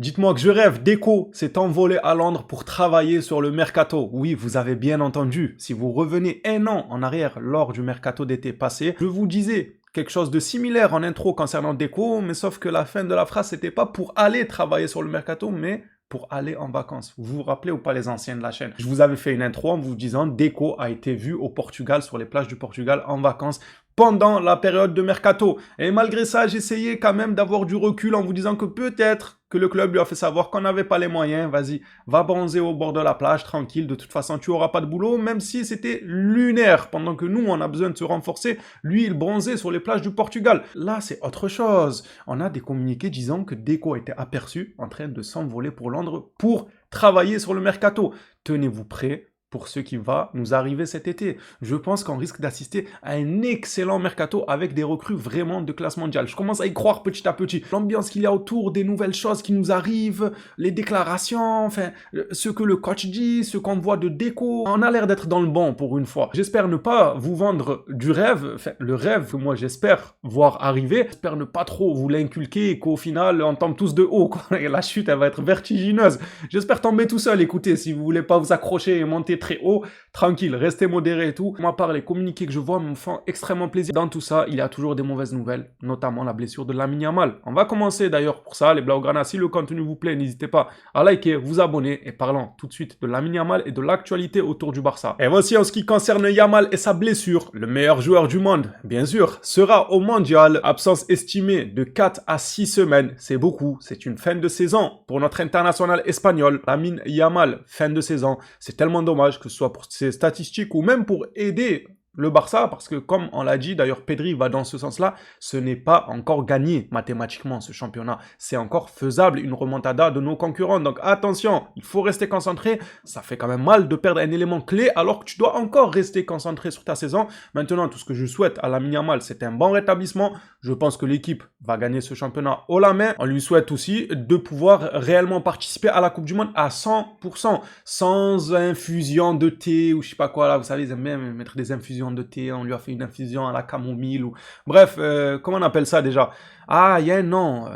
Dites-moi que je rêve, Deco s'est envolé à Londres pour travailler sur le mercato. Oui, vous avez bien entendu. Si vous revenez un an en arrière lors du mercato d'été passé, je vous disais quelque chose de similaire en intro concernant Deco, mais sauf que la fin de la phrase, c'était pas pour aller travailler sur le mercato, mais pour aller en vacances. Vous vous rappelez ou pas les anciens de la chaîne? Je vous avais fait une intro en vous disant Deco a été vu au Portugal, sur les plages du Portugal en vacances pendant la période de mercato. Et malgré ça, j'essayais quand même d'avoir du recul en vous disant que peut-être que le club lui a fait savoir qu'on n'avait pas les moyens. Vas-y, va bronzer au bord de la plage, tranquille. De toute façon, tu auras pas de boulot, même si c'était lunaire. Pendant que nous, on a besoin de se renforcer, lui, il bronzait sur les plages du Portugal. Là, c'est autre chose. On a des communiqués disant que Deco a été aperçu en train de s'envoler pour Londres pour travailler sur le mercato. Tenez-vous prêts pour ce qui va nous arriver cet été. Je pense qu'on risque d'assister à un excellent mercato avec des recrues vraiment de classe mondiale. Je commence à y croire petit à petit. L'ambiance qu'il y a autour, des nouvelles choses qui nous arrivent, les déclarations, enfin, ce que le coach dit, ce qu'on voit de Deco, on a l'air d'être dans le bon pour une fois. J'espère ne pas vous vendre du rêve, enfin, le rêve que moi j'espère voir arriver. J'espère ne pas trop vous l'inculquer et qu'au final, on tombe tous de haut, quoi. Et la chute, elle va être vertigineuse. J'espère tomber tout seul, écoutez, si vous voulez pas vous accrocher et monter très haut, tranquille, restez modéré et tout. Moi, par les communiqués que je vois, me font extrêmement plaisir. Dans tout ça, il y a toujours des mauvaises nouvelles, notamment la blessure de Lamine Yamal. On va commencer d'ailleurs pour ça, les Blaugrana. Si le contenu vous plaît, n'hésitez pas à liker, vous abonner et parlons tout de suite de Lamine Yamal et de l'actualité autour du Barça. Et voici en ce qui concerne Yamal et sa blessure, le meilleur joueur du monde, bien sûr, sera au mondial. Absence estimée de 4 à 6 semaines. C'est beaucoup, c'est une fin de saison pour notre international espagnol. Lamine Yamal, fin de saison. C'est tellement dommage que ce soit pour ses statistiques ou même pour aider le Barça, parce que comme on l'a dit, d'ailleurs Pedri va dans ce sens-là, ce n'est pas encore gagné mathématiquement ce championnat. C'est encore faisable, une remontada de nos concurrents. Donc attention, il faut rester concentré. Ça fait quand même mal de perdre un élément clé alors que tu dois encore rester concentré sur ta saison. Maintenant, tout ce que je souhaite à Lamine Yamal, c'est un bon rétablissement. Je pense que l'équipe va gagner ce championnat haut la main. On lui souhaite aussi de pouvoir réellement participer à la Coupe du Monde à 100%, sans infusion de thé ou je sais pas quoi là. Vous savez, ils aiment bien mettre des infusions de thé, on lui a fait une infusion à la camomille ou... Bref, comment on appelle ça déjà? Ah, il y a un nom...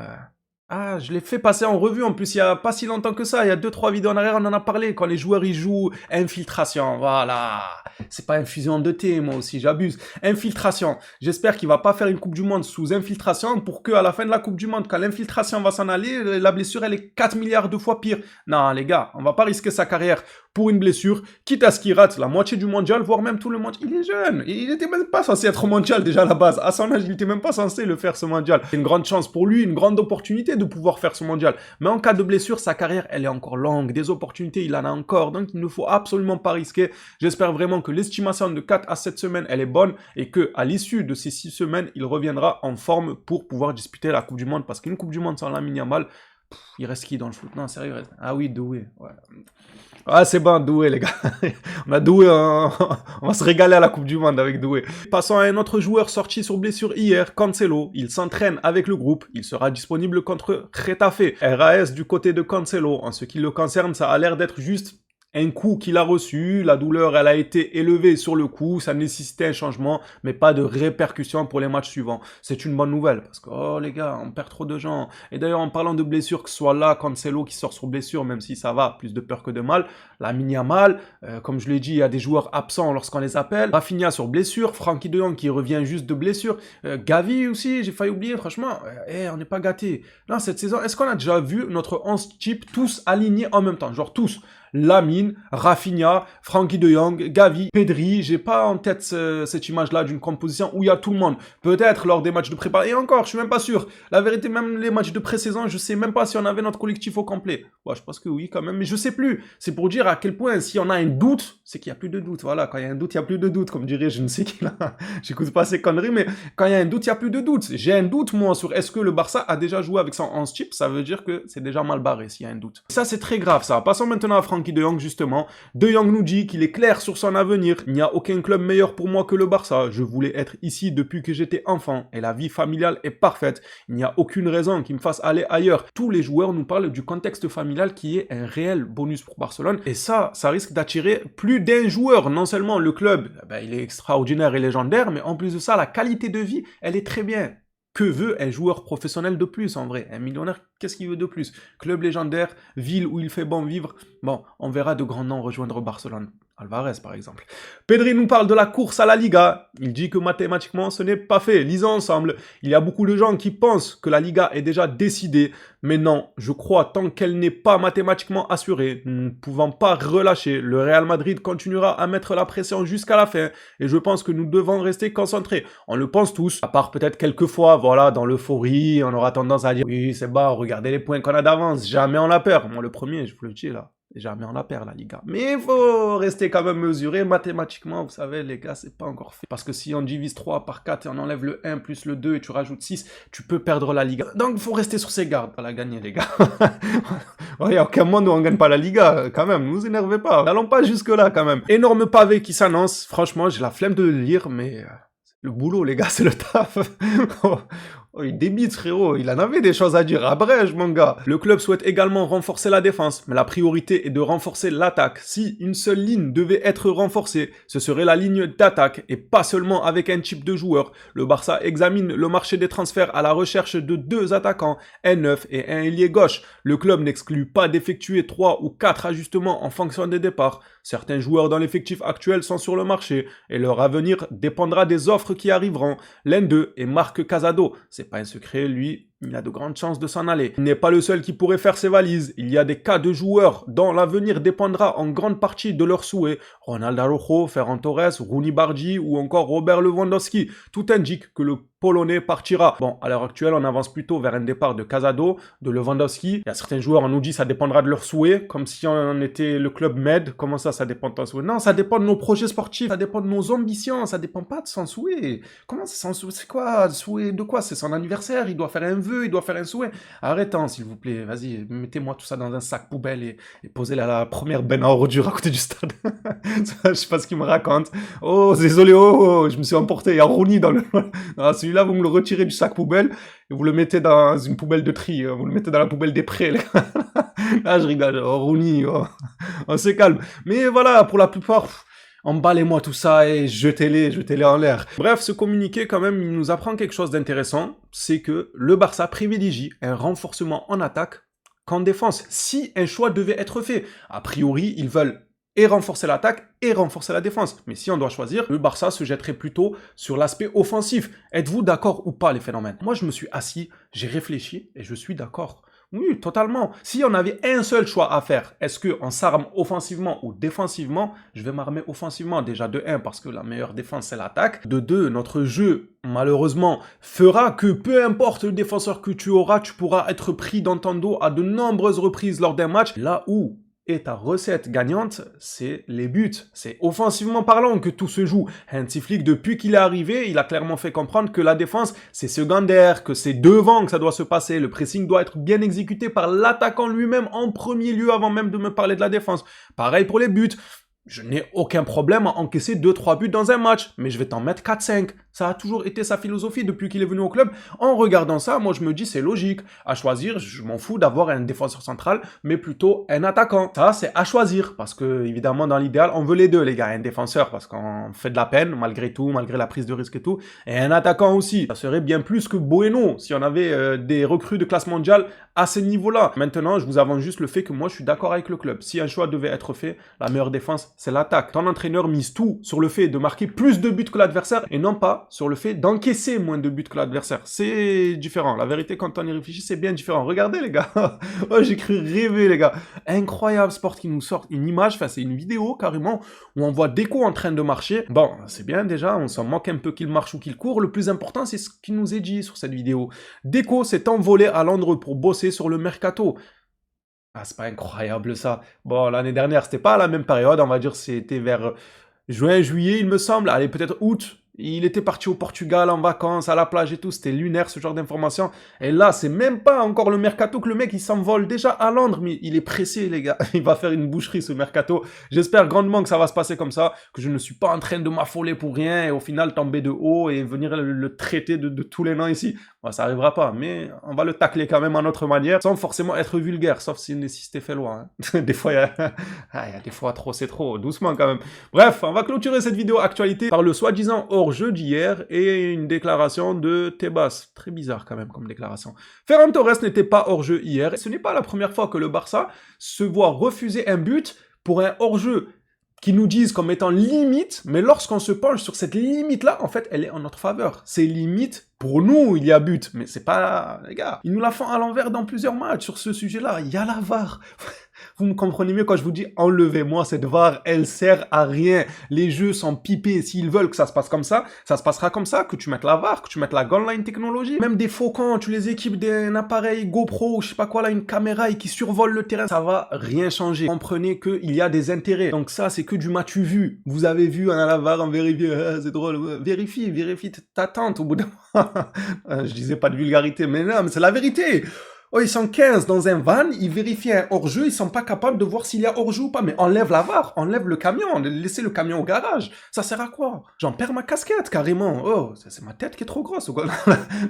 Ah, je l'ai fait passer en revue en plus il y a pas si longtemps que ça, il y a 2-3 vidéos en arrière, on en a parlé, quand les joueurs ils jouent infiltration, voilà. C'est pas infusion de thé, moi aussi, j'abuse. Infiltration. J'espère qu'il va pas faire une Coupe du Monde sous infiltration pour que à la fin de la Coupe du Monde, quand l'infiltration va s'en aller, la blessure elle est 4 milliards de fois pire. Non, les gars, on va pas risquer sa carrière pour une blessure, quitte à ce qu'il rate la moitié du mondial, voire même tout le mondial. Il est jeune, il était même pas censé être au mondial déjà à la base. À son âge, il était même pas censé le faire ce mondial. C'est une grande chance pour lui, une grande opportunité de pouvoir faire ce mondial. Mais en cas de blessure, sa carrière, elle est encore longue. Des opportunités, il en a encore. Donc, il ne faut absolument pas risquer. J'espère vraiment que l'estimation de 4 à 7 semaines, elle est bonne et que à l'issue de ces 6 semaines, il reviendra en forme pour pouvoir disputer la Coupe du Monde. Parce qu'une Coupe du Monde sans Lamine Yamal, il reste qui dans le foot? Non, sérieux, il reste... Ah oui, Doué. Ouais. Ah, c'est bon, Doué, les gars. On a Doué, on va se régaler à la Coupe du Monde avec Doué. Passons à un autre joueur sorti sur blessure hier, Cancelo. Il s'entraîne avec le groupe. Il sera disponible contre Getafe. RAS du côté de Cancelo. En ce qui le concerne, ça a l'air d'être juste un coup qu'il a reçu, la douleur elle a été élevée sur le coup, ça nécessitait un changement, mais pas de répercussions pour les matchs suivants. C'est une bonne nouvelle, parce que, oh les gars, on perd trop de gens. Et d'ailleurs, en parlant de blessures, que ce soit là, Cancelo qui sort sur blessure, même si ça va, plus de peur que de mal, Lamine Yamal, comme je l'ai dit, il y a des joueurs absents lorsqu'on les appelle, Rafinha sur blessure, Frenkie de Jong qui revient juste de blessure, Gavi aussi, j'ai failli oublier, franchement, on n'est pas gâtés. Là, cette saison, est-ce qu'on a déjà vu notre 11 type tous alignés en même temps, genre tous? Lamine, Rafinha, Frenkie de Jong, Gavi, Pedri. J'ai pas en tête cette image-là d'une composition où il y a tout le monde. Peut-être lors des matchs de préparation. Et encore, je suis même pas sûr. La vérité, même les matchs de pré-saison, je sais même pas si on avait notre collectif au complet. Bon, je pense que oui, quand même, mais je sais plus. C'est pour dire à quel point, si on a un doute, c'est qu'il y a plus de doute. Voilà, quand il y a un doute, il y a plus de doute. Comme dirait, je ne sais qui là. J'écoute pas ces conneries, mais quand il y a un doute, il y a plus de doute. J'ai un doute, moi, sur est-ce que le Barça a déjà joué avec son 11 type. Ça veut dire que c'est déjà mal barré s'il y a un doute. Ça, c'est très grave, ça. Passons maintenant à Frenkie de Jong, justement. De Jong nous dit qu'il est clair sur son avenir. Il n'y a aucun club meilleur pour moi que le Barça. Je voulais être ici depuis que j'étais enfant et la vie familiale est parfaite. Il n'y a aucune raison qui me fasse aller ailleurs. Tous les joueurs nous parlent du contexte familial qui est un réel bonus pour Barcelone et ça risque d'attirer plus d'un joueur. Non seulement le club, il est extraordinaire et légendaire, mais en plus de ça, la qualité de vie, elle est très bien. Que veut un joueur professionnel de plus en vrai? Un millionnaire, qu'est-ce qu'il veut de plus? Club légendaire, ville où il fait bon vivre. Bon, on verra de grands noms rejoindre Barcelone. Alvarez par exemple. Pedri nous parle de la course à la Liga. Il dit que mathématiquement ce n'est pas fait. Lisons ensemble. Il y a beaucoup de gens qui pensent que la Liga est déjà décidée. Mais non, je crois tant qu'elle n'est pas mathématiquement assurée, nous ne pouvons pas relâcher. Le Real Madrid continuera à mettre la pression jusqu'à la fin. Et je pense que nous devons rester concentrés. On le pense tous. À part peut-être quelques fois, voilà, dans l'euphorie, on aura tendance à dire oui, c'est bon, regardez les points qu'on a d'avance. Jamais on la perd. Moi le premier, je vous le dis là. Jamais on la perd, la Liga. Mais il faut rester quand même mesuré. Mathématiquement, vous savez, les gars, c'est pas encore fait. Parce que si on divise 3 par 4 et on enlève le 1 plus le 2 et tu rajoutes 6, tu peux perdre la Liga. Donc, il faut rester sur ses gardes. Pas la gagner, les gars. Il n'y a aucun monde où on gagne pas la Liga, quand même. Ne vous énervez pas. N'allons pas jusque-là, quand même. Énorme pavé qui s'annonce. Franchement, j'ai la flemme de le lire, mais le boulot, les gars, c'est le taf. Oh, il débite, frérot. Il en avait des choses à dire. Abrège, mon gars. Le club souhaite également renforcer la défense, mais la priorité est de renforcer l'attaque. Si une seule ligne devait être renforcée, ce serait la ligne d'attaque et pas seulement avec un type de joueur. Le Barça examine le marché des transferts à la recherche de 2 attaquants, un neuf et un ailier gauche. Le club n'exclut pas d'effectuer 3 ou 4 ajustements en fonction des départs. Certains joueurs dans l'effectif actuel sont sur le marché et leur avenir dépendra des offres qui arriveront. L'un d'eux est Marc Casado. C'est pas un secret, lui, il a de grandes chances de s'en aller. Il n'est pas le seul qui pourrait faire ses valises. Il y a des cas de joueurs dont l'avenir dépendra en grande partie de leurs souhaits. Ronald Araujo, Ferran Torres, Rooney Bardi ou encore Robert Lewandowski. Tout indique que le Polonais partira. Bon, à l'heure actuelle, on avance plutôt vers un départ de Casado, de Lewandowski. Il y a certains joueurs, on nous dit ça dépendra de leurs souhaits, comme si on était le club Med. Comment ça dépend de ton souhait? Non, ça dépend de nos projets sportifs, ça dépend de nos ambitions, ça dépend pas de son souhait. Comment c'est son souhait? C'est quoi? Souhait de quoi? C'est son anniversaire, il doit faire un vœu, il doit faire un souhait. Arrêtons, s'il vous plaît, vas-y, mettez-moi tout ça dans un sac poubelle et posez-le à la première benne à ordures à côté du stade. Je sais pas ce qu'il me raconte. Oh, désolé, oh, je me suis emporté, il y a Rooney dans le... Ah, celui-là, vous me le retirez du sac poubelle et vous le mettez dans une poubelle de tri, vous le mettez dans la poubelle des prés. Là, je rigole, oh, Rooney, oh. On se calme. Mais voilà, pour la plupart... Emballez-moi tout ça et jetez-les en l'air. Bref, ce communiqué, quand même, il nous apprend quelque chose d'intéressant, c'est que le Barça privilégie un renforcement en attaque qu'en défense, si un choix devait être fait. A priori, ils veulent et renforcer l'attaque et renforcer la défense. Mais si on doit choisir, le Barça se jetterait plutôt sur l'aspect offensif. Êtes-vous d'accord ou pas, les phénomènes? Moi, je me suis assis, j'ai réfléchi et je suis d'accord. Oui, totalement. Si on avait un seul choix à faire, est-ce qu'on s'arme offensivement ou défensivement? Je vais m'armer offensivement. Déjà de 1, parce que la meilleure défense, c'est l'attaque. De 2, notre jeu, malheureusement, fera que peu importe le défenseur que tu auras, tu pourras être pris dans ton dos à de nombreuses reprises lors d'un match. Là où... Et ta recette gagnante, c'est les buts. C'est offensivement parlant que tout se joue. Hansi Flick, depuis qu'il est arrivé, il a clairement fait comprendre que la défense, c'est secondaire, que c'est devant que ça doit se passer. Le pressing doit être bien exécuté par l'attaquant lui-même en premier lieu avant même de me parler de la défense. Pareil pour les buts. Je n'ai aucun problème à encaisser 2-3 buts dans un match, mais je vais t'en mettre 4-5. Ça a toujours été sa philosophie depuis qu'il est venu au club. En regardant ça, moi je me dis c'est logique. À choisir, je m'en fous d'avoir un défenseur central, mais plutôt un attaquant. Ça, c'est à choisir, parce que évidemment dans l'idéal, on veut les deux les gars. Un défenseur, parce qu'on fait de la peine, malgré tout, malgré la prise de risque et tout. Et un attaquant aussi. Ça serait bien plus que Bueno, si on avait des recrues de classe mondiale à ce niveau-là. Maintenant, je vous avance juste le fait que moi je suis d'accord avec le club. Si un choix devait être fait, la meilleure défense, c'est l'attaque. Ton entraîneur mise tout sur le fait de marquer plus de buts que l'adversaire et non pas sur le fait d'encaisser moins de buts que l'adversaire. C'est différent. La vérité, quand on y réfléchit, c'est bien différent. Regardez, les gars. Oh, j'ai cru rêver, les gars. Incroyable sport qui nous sort une image, enfin, c'est une vidéo, carrément, où on voit Deco en train de marcher. Bon, c'est bien, déjà, on s'en moque un peu qu'il marche ou qu'il court. Le plus important, c'est ce qui nous est dit sur cette vidéo. Deco s'est envolé à Londres pour bosser sur le mercato. Ah, c'est pas incroyable, ça. Bon, l'année dernière, c'était pas à la même période, on va dire, c'était vers juin, juillet, il me semble. Allez, peut-être août. Il était parti au Portugal en vacances, à la plage et tout, c'était lunaire ce genre d'information. Et là, c'est même pas encore le mercato que le mec il s'envole déjà à Londres, mais il est pressé les gars. Il va faire une boucherie ce mercato. J'espère grandement que ça va se passer comme ça, que je ne suis pas en train de m'affoler pour rien et au final tomber de haut et venir le traiter de tous les noms ici. Bon, ça arrivera pas, mais on va le tacler quand même à notre manière, sans forcément être vulgaire, sauf si c'était fait loin. Hein. Des fois, il y a des fois trop, c'est trop, doucement quand même. Bref, on va clôturer cette vidéo actualité par le soi-disant hors-jeu d'hier et une déclaration de Tebas. Très bizarre quand même comme déclaration. Ferran Torres n'était pas hors-jeu hier. Ce n'est pas la première fois que le Barça se voit refuser un but pour un hors-jeu qui nous disent comme étant limite, mais lorsqu'on se penche sur cette limite-là, en fait, elle est en notre faveur. C'est limite, pour nous, il y a but, mais c'est pas... Les gars, ils nous la font à l'envers dans plusieurs matchs sur ce sujet-là. Il y a la VAR. Vous me comprenez mieux quand je vous dis enlevez-moi cette VAR, elle sert à rien. Les jeux sont pipés. S'ils veulent que ça se passe comme ça se passera comme ça, que tu mettes la VAR, que tu mettes la goal line technologie. Même des faucons, tu les équipes d'un appareil GoPro, je sais pas quoi là, une caméra et qui survole le terrain, ça va rien changer. Comprenez qu'il y a des intérêts. Donc ça, c'est que du match vu. Vous avez vu, on a la VAR, on vérifie, c'est drôle. Vérifie ta tante au bout d'un moment. Je disais pas de vulgarité, mais non, mais c'est la vérité. Oh, ils sont 15 dans un van, ils vérifient un hors-jeu, ils sont pas capables de voir s'il y a hors-jeu ou pas. Mais enlève la VAR, enlève le camion, laissez le camion au garage. Ça sert à quoi? J'en perds ma casquette, carrément. Oh, c'est ma tête qui est trop grosse.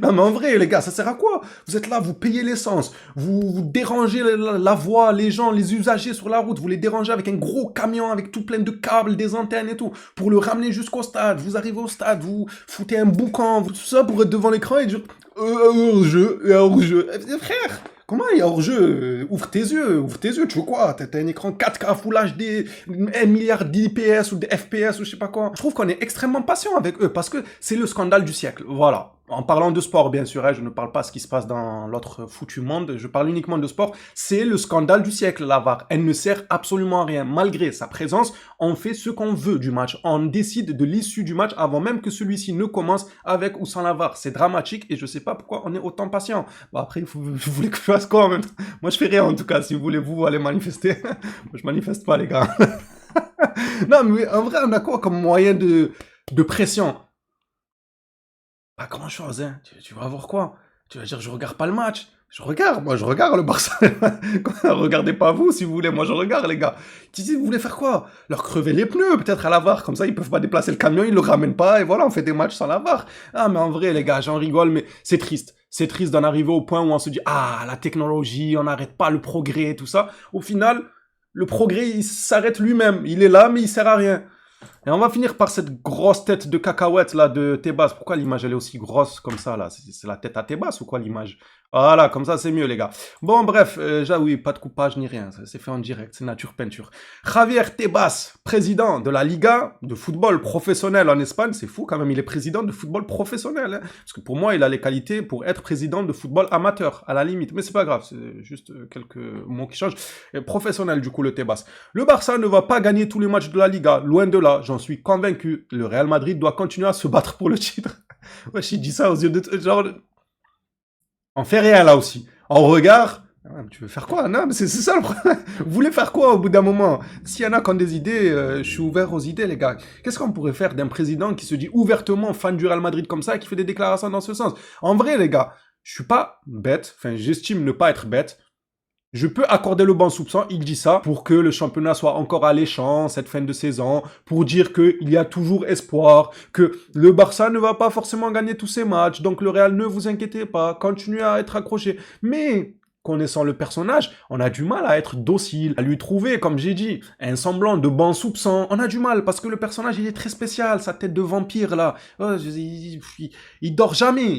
Non, mais en vrai, les gars, ça sert à quoi? Vous êtes là, vous payez l'essence, vous dérangez la voie, les gens, les usagers sur la route, vous les dérangez avec un gros camion, avec tout plein de câbles, des antennes et tout, pour le ramener jusqu'au stade. Vous arrivez au stade, vous foutez un boucan, tout ça pour être devant l'écran et dire... hors-jeu, hors-jeu. Frère, comment il y a hors-jeu? Ouvre tes yeux, tu veux quoi? T'as un écran 4K Full HD, 1 milliard d'IPS ou de FPS ou je sais pas quoi. Je trouve qu'on est extrêmement patient avec eux parce que c'est le scandale du siècle, voilà. En parlant de sport, bien sûr, je ne parle pas de ce qui se passe dans l'autre foutu monde, je parle uniquement de sport. C'est le scandale du siècle, la VAR. Elle ne sert absolument à rien. Malgré sa présence, on fait ce qu'on veut du match. On décide de l'issue du match avant même que celui-ci ne commence avec ou sans la VAR. C'est dramatique et je sais pas pourquoi on est autant patient. Bon, après, vous voulez que je fasse quoi en même temps? Moi, je fais rien en tout cas. Si vous voulez, vous aller manifester. Moi, je manifeste pas, les gars. Non, mais en vrai, on a quoi comme moyen de pression? Pas grand chose, hein. Tu vas voir quoi? Tu vas dire, je regarde pas le match. Je regarde le Barça. Regardez pas vous, si vous voulez. Moi, je regarde, les gars. Si vous voulez faire quoi? Leur crever les pneus, peut-être à la VAR. Comme ça, ils peuvent pas déplacer le camion, ils le ramènent pas. Et voilà, on fait des matchs sans la VAR. Ah, mais en vrai, les gars, j'en rigole, mais c'est triste. C'est triste d'en arriver au point où on se dit, ah, la technologie, on n'arrête pas le progrès, tout ça. Au final, le progrès, il s'arrête lui-même. Il est là, mais il sert à rien. Et on va finir par cette grosse tête de cacahuète là de Tebas. Pourquoi l'image elle est aussi grosse comme ça là? C'est la tête à Tebas ou quoi l'image? Voilà, comme ça c'est mieux les gars. Bon bref, oui, pas de coupage ni rien, c'est fait en direct, c'est nature peinture. Javier Tebas, président de la Liga de football professionnel en Espagne, c'est fou quand même, il est président de football professionnel. Hein, parce que pour moi il a les qualités pour être président de football amateur, à la limite. Mais c'est pas grave, c'est juste quelques mots qui changent. Et professionnel du coup le Tebas. Le Barça ne va pas gagner tous les matchs de la Liga, loin de là, j'en suis convaincu. Le Real Madrid doit continuer à se battre pour le titre. Ouais, j'ai dit ça aux yeux de... Genre... On fait rien là aussi. On regarde. Tu veux faire quoi? Non, mais c'est ça le problème. Vous voulez faire quoi au bout d'un moment? S'il y en a qui ont des idées, je suis ouvert aux idées, les gars. Qu'est-ce qu'on pourrait faire d'un président qui se dit ouvertement fan du Real Madrid comme ça et qui fait des déclarations dans ce sens? En vrai, les gars, je suis pas bête. Enfin, j'estime ne pas être bête. Je peux accorder le bon soupçon, il dit ça, pour que le championnat soit encore alléchant cette fin de saison, pour dire qu'il y a toujours espoir, que le Barça ne va pas forcément gagner tous ses matchs, donc le Real, ne vous inquiétez pas, continuez à être accroché. Mais... connaissant le personnage, on a du mal à être docile, à lui trouver, comme j'ai dit, un semblant de bon soupçon. On a du mal, parce que le personnage, il est très spécial, sa tête de vampire, là. Oh, il dort jamais.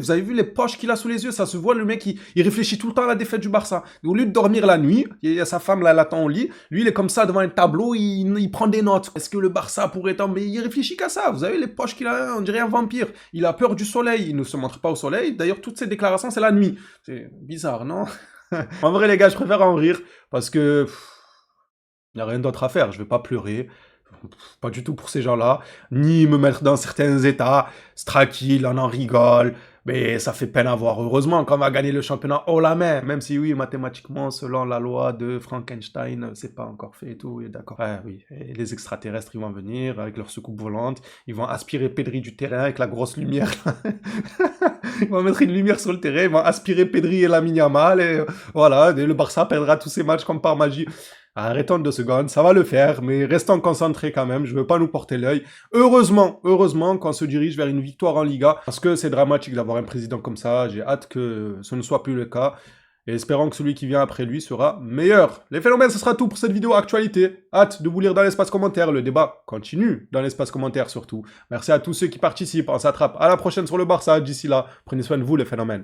Vous avez vu les poches qu'il a sous les yeux? Ça se voit, le mec, il réfléchit tout le temps à la défaite du Barça. Au lieu de dormir la nuit, il y a sa femme, là, elle attend au lit. Lui, il est comme ça, devant un tableau, il prend des notes. Est-ce que le Barça pourrait tomber? Il réfléchit qu'à ça. Vous avez les poches qu'il a, on dirait un vampire. Il a peur du soleil, il ne se montre pas au soleil. D'ailleurs, toutes ces déclarations, c'est la nuit. C'est bizarre, non? En vrai, les gars, je préfère en rire parce que il n'y a rien d'autre à faire. Je vais pas pleurer. Pas du tout pour ces gens-là. Ni me mettre dans certains états. C'est tranquille, on en rigole. Mais ça fait peine à voir. Heureusement qu'on va gagner le championnat haut la main. Même si, oui, mathématiquement, selon la loi de Frankenstein, c'est pas encore fait et tout. Et d'accord. Oui. Et les extraterrestres, ils vont venir avec leur soucoupe volante. Ils vont aspirer Pedri du terrain avec la grosse lumière. Ils vont mettre une lumière sur le terrain. Ils vont aspirer Pedri et Lamine Yamal. Et voilà. Et le Barça perdra tous ses matchs comme par magie. Arrêtons 2 secondes, ça va le faire, mais restons concentrés quand même, je veux pas nous porter l'œil. Heureusement qu'on se dirige vers une victoire en Liga, parce que c'est dramatique d'avoir un président comme ça, j'ai hâte que ce ne soit plus le cas. Et espérant que celui qui vient après lui sera meilleur. Les phénomènes, ce sera tout pour cette vidéo actualité. Hâte de vous lire dans l'espace commentaire. Le débat continue dans l'espace commentaire surtout. Merci à tous ceux qui participent. On s'attrape à la prochaine sur le Barça. D'ici là, prenez soin de vous les phénomènes.